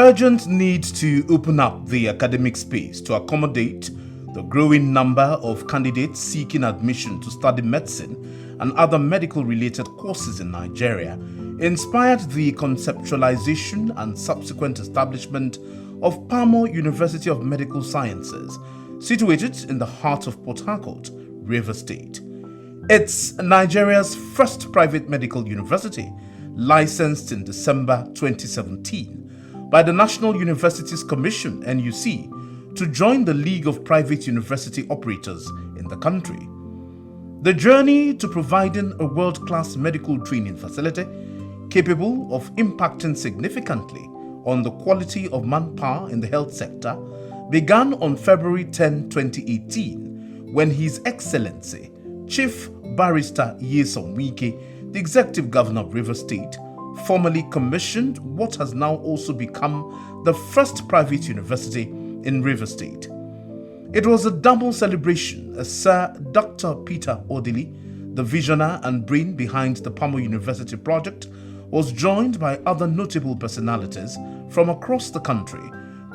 urgent need to open up the academic space to accommodate the growing number of candidates seeking admission to study medicine and other medical-related courses in Nigeria inspired the conceptualization and subsequent establishment of Pamo University of Medical Sciences, situated in the heart of Port Harcourt, Rivers State. It's Nigeria's first private medical university, licensed in December 2017 by the National Universities Commission (NUC) to join the League of Private University Operators in the country. The journey to providing a world-class medical training facility capable of impacting significantly on the quality of manpower in the health sector began on February 10, 2018, when His Excellency Chief Barrister Nyesom Wike, the Executive Governor of Rivers State, formally commissioned what has now also become the first private university in Rivers State. It was a double celebration as Sir Dr. Peter Odili, the visionary and brain behind the Pamo University project, was joined by other notable personalities from across the country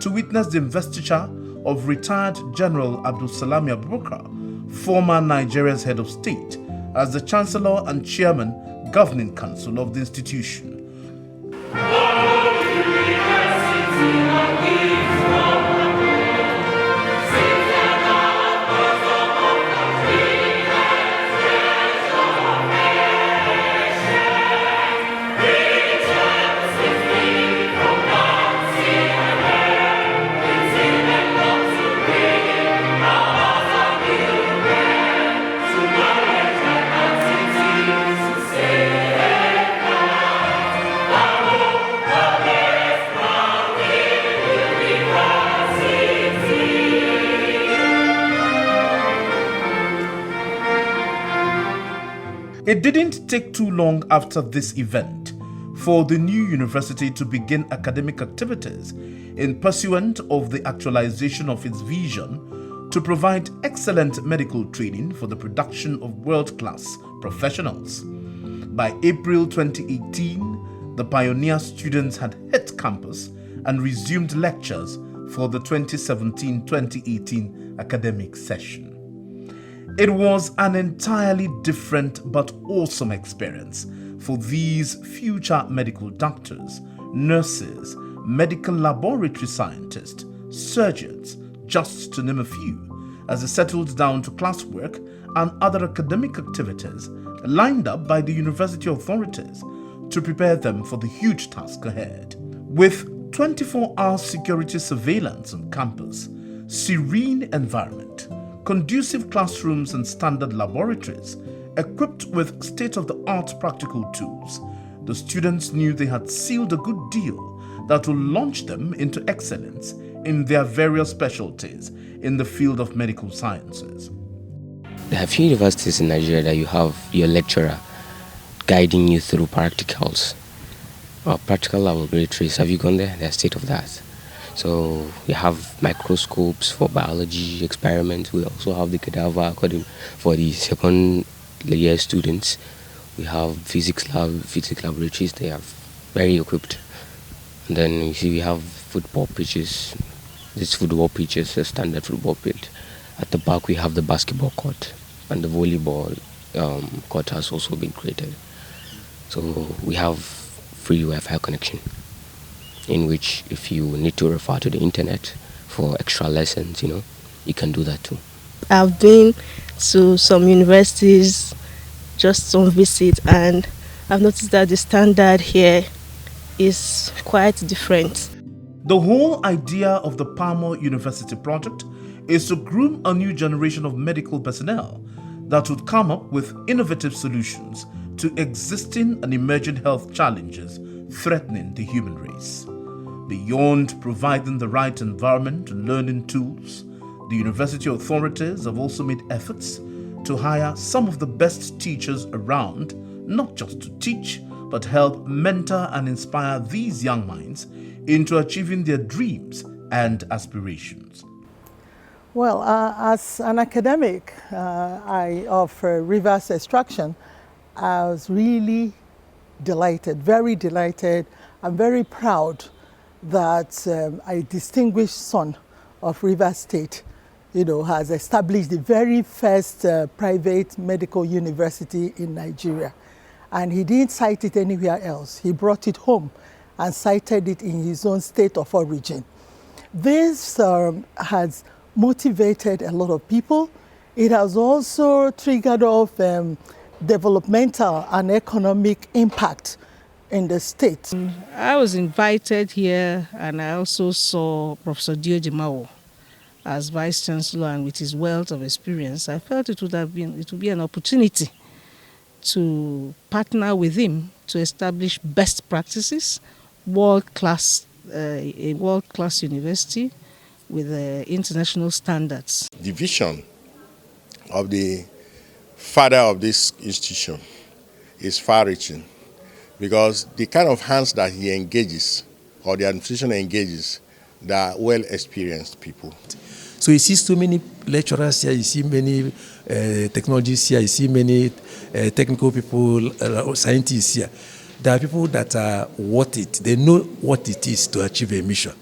to witness the investiture of retired General Abdul Salami Abubakar, former Nigeria's head of state, as the Chancellor and Chairman Governing Council of the institution. It didn't take too long after this event for the new university to begin academic activities in pursuant of the actualization of its vision to provide excellent medical training for the production of world-class professionals. By April 2018, the pioneer students had hit campus and resumed lectures for the 2017-2018 academic session. It was an entirely different but awesome experience for these future medical doctors, nurses, medical laboratory scientists, surgeons, just to name a few, as they settled down to classwork and other academic activities lined up by the university authorities to prepare them for the huge task ahead. With 24-hour security surveillance on campus, serene environment, conducive classrooms and standard laboratories, equipped with state-of-the-art practical tools, the students knew they had sealed a good deal that will launch them into excellence in their various specialties in the field of medical sciences. There are few universities in Nigeria that you have your lecturer guiding you through practicals. Practical laboratories, have you gone there? They're state of the art. So we have microscopes for biology experiments. We also have the cadaver for the second year students. We have physics laboratories. They are very equipped. And then you see we have football pitches. This football pitch is a standard football pitch. At the back we have the basketball court, and the volleyball court has also been created. So we have free Wi-Fi connection, in which if you need to refer to the internet for extra lessons, you can do that too. I've been to some universities just on visit, and I've noticed that the standard here is quite different. The whole idea of the Pamo University project is to groom a new generation of medical personnel that would come up with innovative solutions to existing and emerging health challenges threatening the human race. Beyond providing the right environment and learning tools, the university authorities have also made efforts to hire some of the best teachers around, not just to teach, but help mentor and inspire these young minds into achieving their dreams and aspirations. Well, as an academic of reverse extraction, I was really delighted, very delighted. I'm very proud that a distinguished son of Rivers State, has established the very first private medical university in Nigeria. And he didn't cite it anywhere else. He brought it home and cited it in his own state of origin. This has motivated a lot of people. It has also triggered off developmental and economic impact in the state. I was invited here, and I also saw Professor Dioji Mao as Vice Chancellor, and with his wealth of experience, I felt it would be an opportunity to partner with him to establish best practices, a world-class university with international standards. The vision of the father of this institution is far-reaching, because the kind of hands that he engages, or the administration engages, they are well-experienced people. So you see so many lecturers here, you see many technologists here, you see many technical people, scientists here. There are people that are worth it. They know what it is to achieve a mission.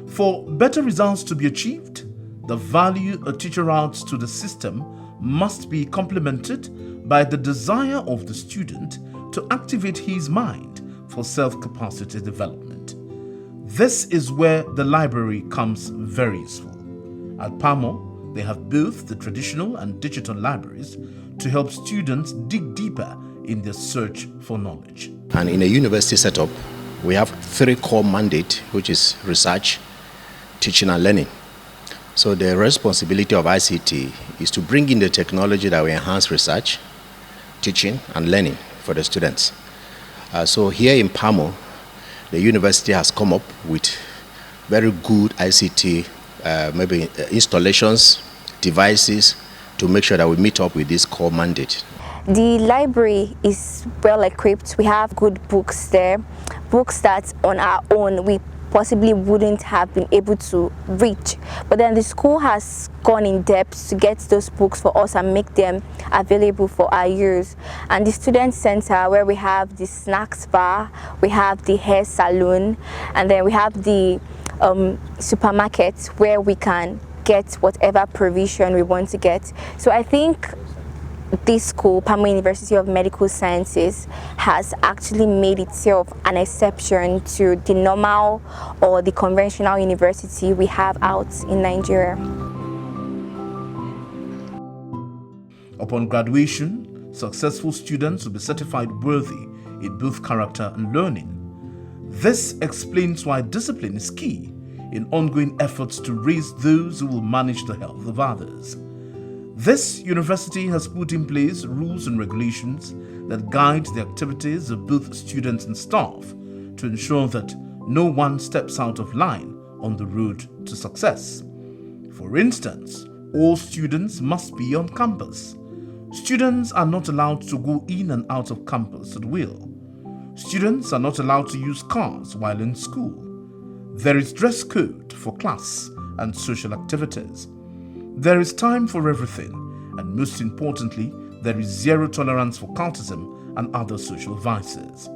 For better results to be achieved, the value a teacher adds to the system must be complemented by the desire of the student to activate his mind for self-capacity development. This is where the library comes very useful. At Pamo, they have both the traditional and digital libraries to help students dig deeper in their search for knowledge. And in a university setup, we have 3 core mandates, which is research, teaching and learning. So the responsibility of ICT is to bring in the technology that will enhance research, teaching and learning for the students. So here in Pamo, the university has come up with very good ICT, maybe installations, devices, to make sure that we meet up with this core mandate. The library is well equipped. We have good books there, books that on our own we possibly wouldn't have been able to reach. But then the school has gone in depth to get those books for us and make them available for our use. And the student center, where we have the snacks bar, we have the hair salon, and then we have the supermarket where we can get whatever provision we want to get. So I think this school, Pamo University of Medical Sciences, has actually made itself an exception to the normal or the conventional university we have out in Nigeria. Upon graduation, successful students will be certified worthy in both character and learning. This explains why discipline is key in ongoing efforts to raise those who will manage the health of others. This university has put in place rules and regulations that guide the activities of both students and staff to ensure that no one steps out of line on the road to success. For instance, all students must be on campus. Students are not allowed to go in and out of campus at will. Students are not allowed to use cars while in school. There is dress code for class and social activities. There is time for everything, and most importantly, there is zero tolerance for cultism and other social vices.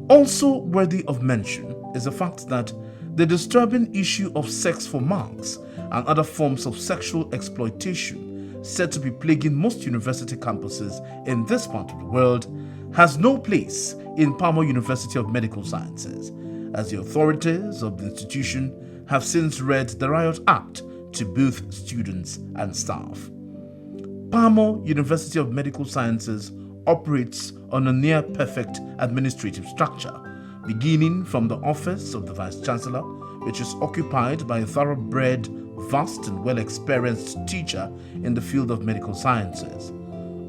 Also worthy of mention is the fact that the disturbing issue of sex for marks and other forms of sexual exploitation said to be plaguing most university campuses in this part of the world has no place in Pamo University of Medical Sciences, as the authorities of the institution have since read the Riot Act to both students and staff. Pamo University of Medical Sciences operates on a near-perfect administrative structure, beginning from the office of the Vice Chancellor, which is occupied by a thoroughbred, vast and well-experienced teacher in the field of medical sciences.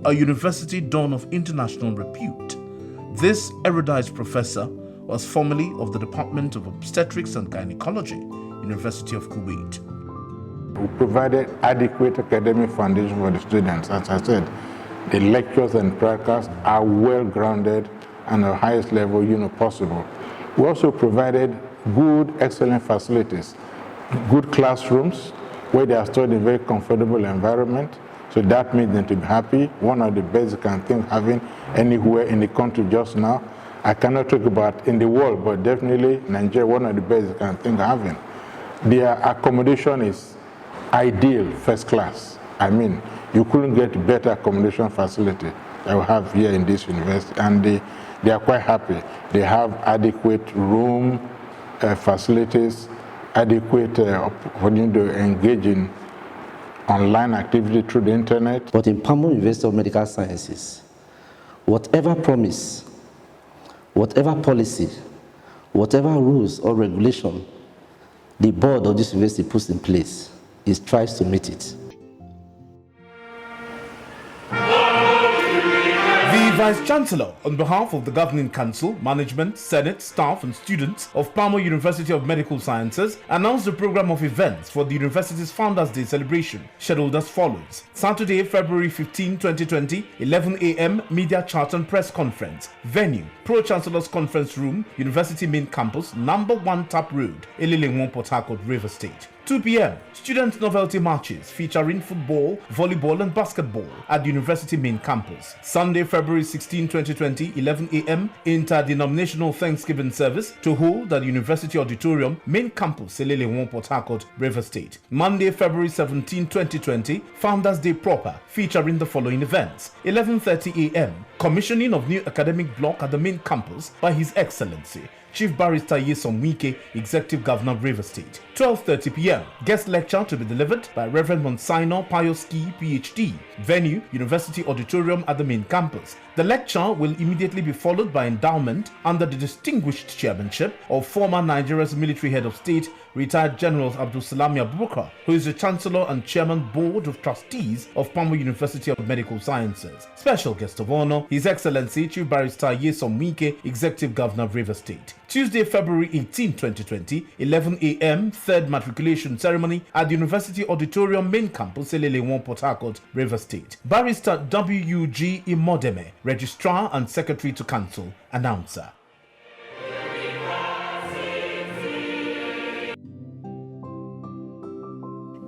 A university done of international repute, this erudite professor was formerly of the Department of Obstetrics and Gynecology, University of Kuwait. We provided adequate academic foundation for the students. As I said, the lectures and practicals are well grounded and the highest level possible. We also provided good, excellent facilities, good classrooms where they are stored in a very comfortable environment. So that made them to be happy. One of the basic things having anywhere in the country just now. I cannot talk about in the world, but definitely Nigeria, one of the best you can think of having. Their accommodation is ideal, first class. I mean, you couldn't get better accommodation facility that we have here in this university, and they are quite happy. They have adequate room facilities, adequate opportunity to engage in online activity through the internet. But in Pamo University of Medical Sciences, whatever promise, whatever policy, whatever rules or regulation the board of this university puts in place, it tries to meet it. The Vice-Chancellor, on behalf of the Governing Council, Management, Senate, staff and students of Pamo University of Medical Sciences, announced the program of events for the university's Founders' Day celebration, scheduled as follows. Saturday, February 15, 2020, 11 a.m. Media Chat and Press Conference. Venue, Pro-Chancellor's Conference Room, University Main Campus, number 1 Tap Road, Elilengwon, Port Harcourt, River State. 2 p.m. Student novelty matches featuring football, volleyball and basketball at the University Main Campus. Sunday, February 16, 2020, 11 a.m. Interdenominational Thanksgiving service to hold at the University Auditorium, Main Campus, Elilengwon, Port Harcourt, River State. Monday, February 17, 2020, Founders' Day proper featuring the following events. 11:30 a.m. Commissioning of new academic block at the Main Campus by His Excellency Chief Barrister Nyesom Wike, Executive Governor of River State. 12:30 p.m. Guest lecture to be delivered by Reverend Monsignor Payoski, PhD. Venue, University Auditorium at the Main Campus. The lecture will immediately be followed by endowment under the distinguished chairmanship of former Nigeria's military head of state, retired General Abdul Salami Abubakar, who is the Chancellor and Chairman Board of Trustees of Pamo University of Medical Sciences. Special guest of honor, His Excellency Chief Barrister Nyesom Wike, Executive Governor of River State. Tuesday, February 18, 2020, 11 a.m. Third Matriculation Ceremony at the University Auditorium Main Campus, Elilengwon, Port Harcourt, River State. Barrister W.U.G. Imodeme, Registrar and Secretary to Council, Announcer.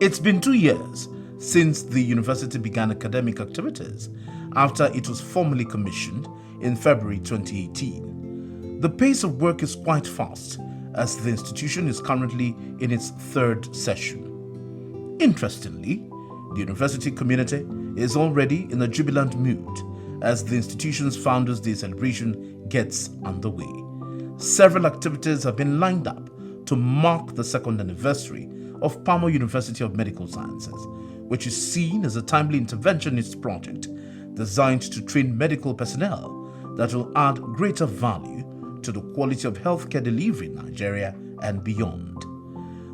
It's been 2 years since the university began academic activities after it was formally commissioned in February 2018. The pace of work is quite fast as the institution is currently in its 3rd session. Interestingly, the university community is already in a jubilant mood as the institution's Founders' Day celebration gets underway. Several activities have been lined up to mark the 2nd anniversary of Pamo University of Medical Sciences, which is seen as a timely interventionist project designed to train medical personnel that will add greater value to the quality of healthcare delivery in Nigeria and beyond.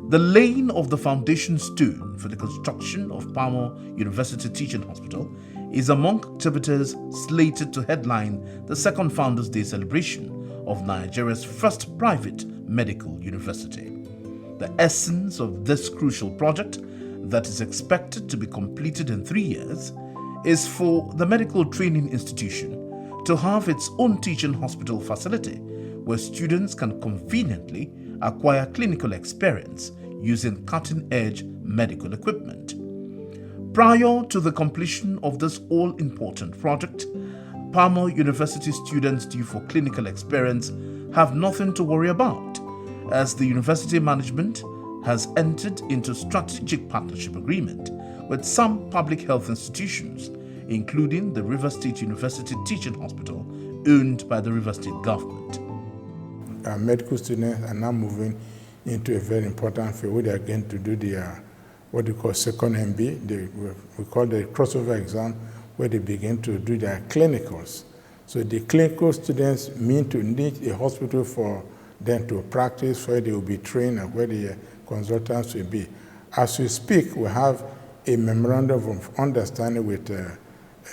The laying of the foundation stone for the construction of Pamo University Teaching Hospital is among activities slated to headline the 2nd Founders' Day celebration of Nigeria's first private medical university. The essence of this crucial project, that is expected to be completed in 3 years, is for the medical training institution to have its own teaching hospital facility where students can conveniently acquire clinical experience using cutting-edge medical equipment. Prior to the completion of this all-important project, Pamo University students due for clinical experience have nothing to worry about, as the university management has entered into strategic partnership agreement with some public health institutions, including the River State University Teaching Hospital, owned by the River State government. Our medical students are now moving into a very important field where they are going to do their what we call second MB. We call the crossover exam, where they begin to do their clinicals. So the clinical students mean to need a hospital for them to practice, where they will be trained and where the consultants will be. As we speak, we have a memorandum of understanding with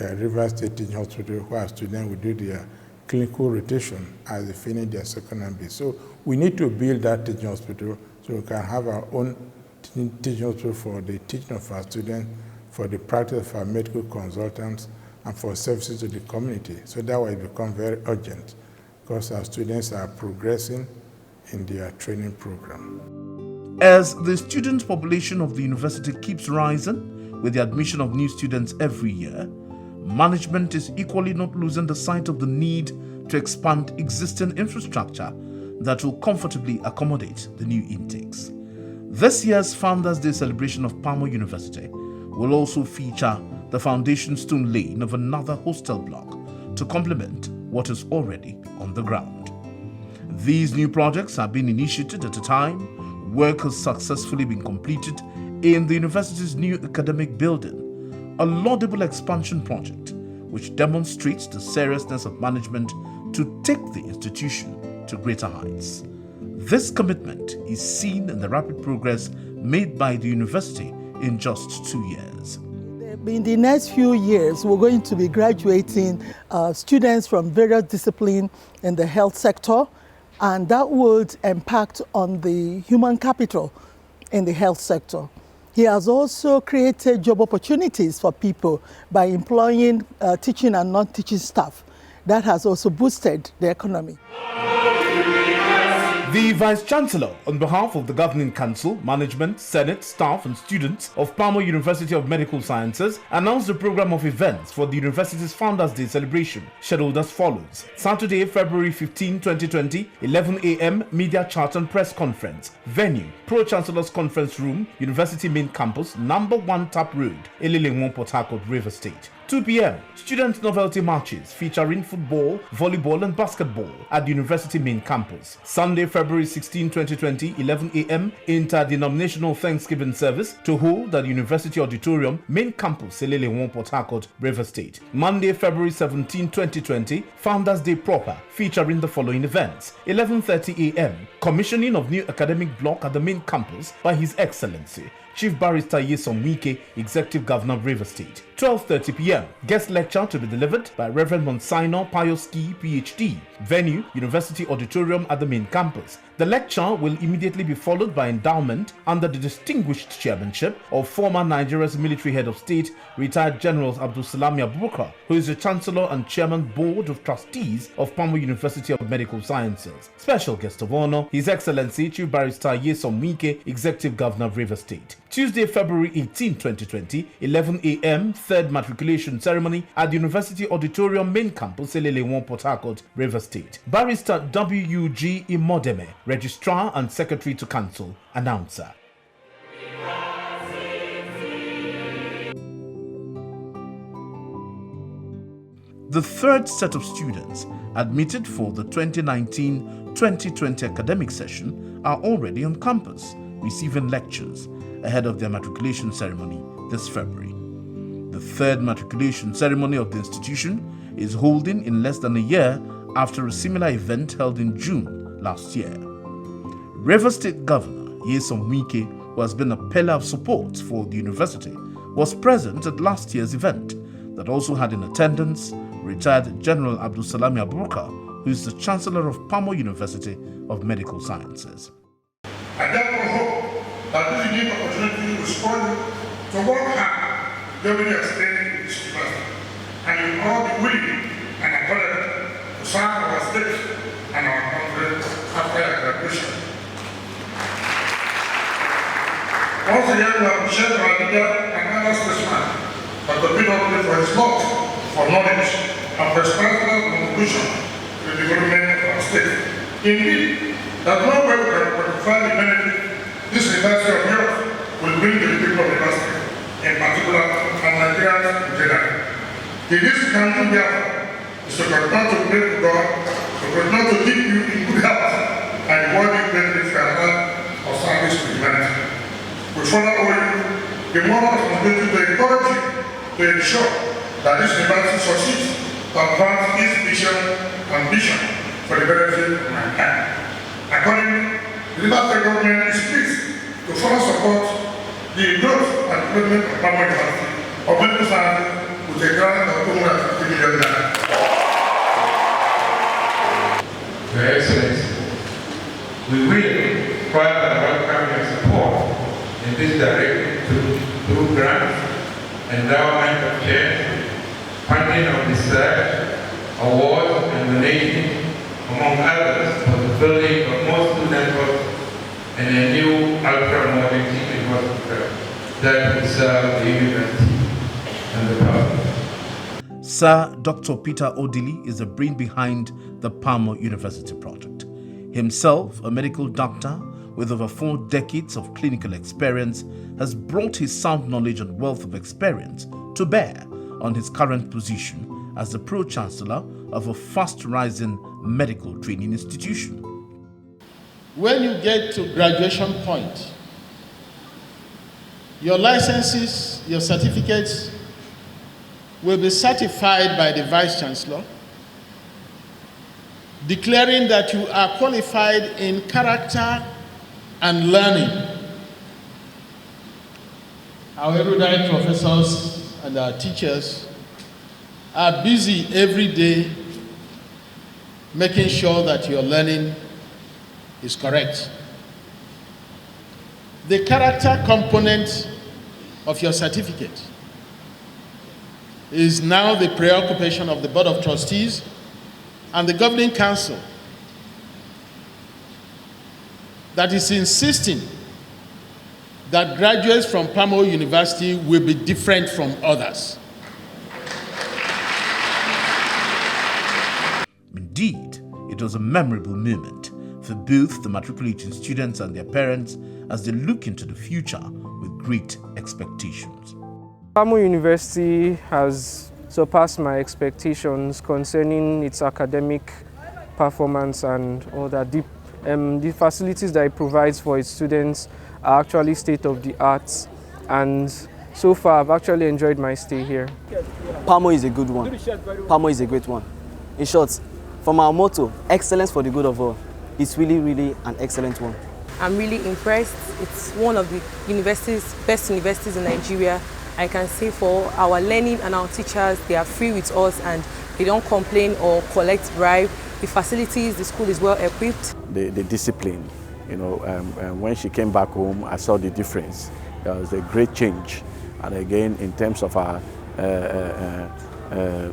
River State Teaching Hospital, where students will do their clinical rotation as they finish their second MB. So we need to build that teaching hospital so we can have our own teaching hospital for the teaching of our students, for the practice of our medical consultants, and for services to the community. So that way it becomes very urgent because our students are progressing in their training program. As the student population of the university keeps rising with the admission of new students every year, management is equally not losing the sight of the need to expand existing infrastructure that will comfortably accommodate the new intakes. This year's Founders Day celebration of Pamo University will also feature the foundation stone laying of another hostel block to complement what is already on the ground. These new projects have been initiated at a time work has successfully been completed in the university's new academic building, a laudable expansion project which demonstrates the seriousness of management to take the institution to greater heights. This commitment is seen in the rapid progress made by the university in just 2 years. In the next few years, we're going to be graduating students from various disciplines in the health sector, and that would impact on the human capital in the health sector. He has also created job opportunities for people by employing teaching and non-teaching staff. That has also boosted the economy. The Vice-Chancellor, on behalf of the Governing Council, Management, Senate, staff and students of Pamo University of Medical Sciences, announced the program of events for the university's Founders Day celebration, scheduled as follows. Saturday, February 15, 2020, 11 a.m. Media Chat and Press Conference. Venue, Pro-Chancellor's Conference Room, University Main Campus, number 1 Tap Road, Elilengwon, Port Harcourt, River State. 2 p.m. Student novelty matches featuring football, volleyball and basketball at the University Main Campus. Sunday, February 16, 2020, 11 a.m. Interdenominational Thanksgiving service to hold at the University Auditorium, Main Campus, Elilengwon, Port Harcourt, River State. Monday, February 17, 2020, Founders Day proper featuring the following events. 11:30 a.m. Commissioning of new academic block at the Main Campus by His Excellency Chief Barrister Nyesom Wike, Executive Governor of River State. 12:30 p.m. Guest lecture to be delivered by Reverend Monsignor Payoski, PhD. Venue, University Auditorium at the Main Campus. The lecture will immediately be followed by endowment under the distinguished chairmanship of former Nigeria's military head of state, retired General Abdulsalami Abubakar, who is the Chancellor and Chairman Board of Trustees of Pamo University of Medical Sciences. Special guest of honor, His Excellency Chief Barrister Nyesom Wike, Executive Governor of River State. Tuesday, February 18, 2020, 11 a.m. Third Matriculation Ceremony at the University Auditorium Main Campus, Elilengwon, Port Harcourt, River State. Barrister W.U.G. Imodeme, Registrar and Secretary to Council, Announcer. The third set of students admitted for the 2019-2020 academic session are already on campus, receiving lectures ahead of their matriculation ceremony this February. The third matriculation ceremony of the institution is holding in less than a year after a similar event held in June last year. River State Governor Nyesom Wike, who has been a pillar of support for the university, was present at last year's event that also had in attendance retired General Abdulsalami Abubakar, who is the Chancellor of Pamo University of Medical Sciences. I therefore hope that this unique opportunity will spur you to work hard during your stay in this university, and you will all be willing and available to serve our state and our country after your graduation. Once again, we appreciate our leader and other statesmen, Dr. Peter for his love for knowledge and for his personal contribution to the development of our state. Indeed, that no way we can quantify the benefit this University of Europe will bring to the people of the university, in particular, and Nigerians in general. The least we can do, therefore, is to continue to pray to God, to continue to keep you in good health, and reward you greatly for your life of service to humanity. We further owe you the moral responsibility to encourage you to ensure that this university succeeds to advance its vision and vision for the benefit of mankind. Accordingly, the River State government is pleased to further support the growth and development of Pamo University of Medical Sciences with a grant of $250 million. Your Excellency, we will further welcome your support in this direction through grants, endowment of chairs, funding of research, awards, and donations, among others, for the building of more student halls and a new ultra-modern teaching hospital that will serve the university and the public. Sir Dr. Peter Odili is the brain behind the Pamo University project. Himself a medical doctor with over 4 decades of clinical experience, has brought his sound knowledge and wealth of experience to bear on his current position as the Pro-Chancellor of a fast-rising medical training institution. When you get to graduation point, your licenses, your certificates will be certified by the Vice Chancellor, declaring that you are qualified in character and learning. Our erudite professors and our teachers are busy every day making sure that your learning is correct. The character component of your certificate is now the preoccupation of the Board of Trustees and the Governing Council that is insisting that graduates from Pamo University will be different from others. Indeed, it was a memorable moment for both the matriculating students and their parents as they look into the future with great expectations. Pamo University has surpassed my expectations concerning its academic performance and all that. The facilities that it provides for its students are actually state-of-the-art, and so far I've actually enjoyed my stay here. Pamo is a good one. Pamo is a great one. In short, from our motto, excellence for the good of all, it's really, really an excellent one. I'm really impressed. It's one of the best universities in Nigeria. I can say for our learning and our teachers, they are free with us and they don't complain or collect bribe. The facilities, the school is well equipped. The discipline, you know, when she came back home, I saw the difference. There was a great change. And again, in terms of our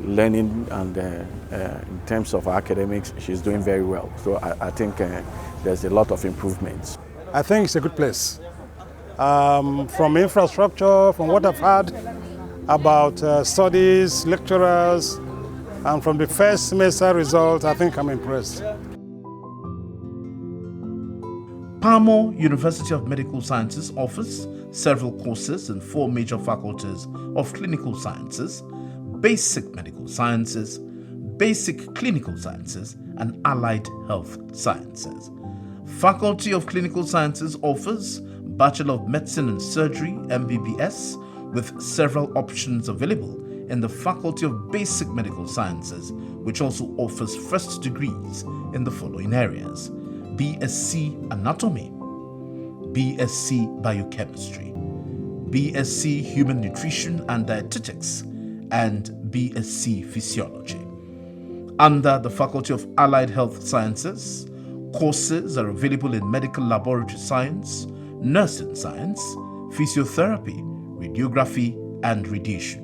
learning and in terms of academics, she's doing very well. So I think there's a lot of improvements. I think it's a good place. From infrastructure, from what I've heard about studies, lecturers, and from the first semester results, I think I'm impressed. Pamo University of Medical Sciences offers several courses in 4 major faculties of clinical sciences: basic medical sciences, basic clinical sciences, and allied health sciences. Faculty of Clinical Sciences offers Bachelor of Medicine and Surgery, MBBS, with several options available in the Faculty of Basic Medical Sciences, which also offers first degrees in the following areas: BSc Anatomy, BSc Biochemistry, BSc Human Nutrition and Dietetics, and BSc Physiology. Under the Faculty of Allied Health Sciences, courses are available in Medical Laboratory Science, Nursing Science, Physiotherapy, Radiography, and Radiation.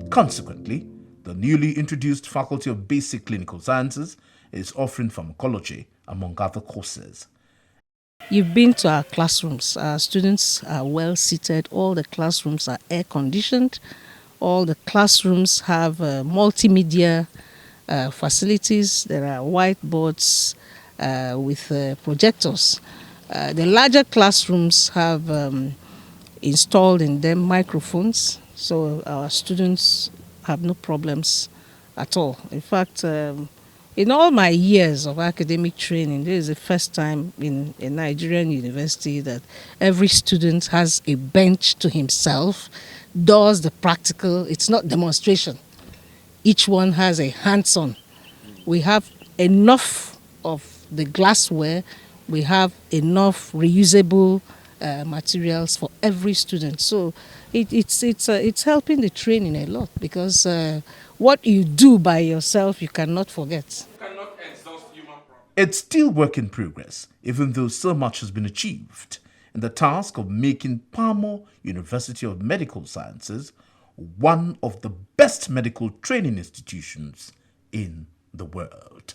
Consequently, the newly introduced Faculty of Basic Clinical Sciences is offering pharmacology, among other courses. You've been to our classrooms. Our students are well seated. All the classrooms are air conditioned. All the classrooms have multimedia facilities. There are whiteboards with projectors. The larger classrooms have installed in them microphones, so our students have no problems at all. In fact, in all my years of academic training, this is the first time in a Nigerian university that every student has a bench to himself, does the practical. It's not demonstration. Each one has a hands-on. We have enough of the glassware. We have enough reusable materials for every student. So it's helping the training a lot, because what you do by yourself, you cannot forget. It's still work in progress, even though so much has been achieved in the task of making Pamo University of Medical Sciences one of the best medical training institutions in the world.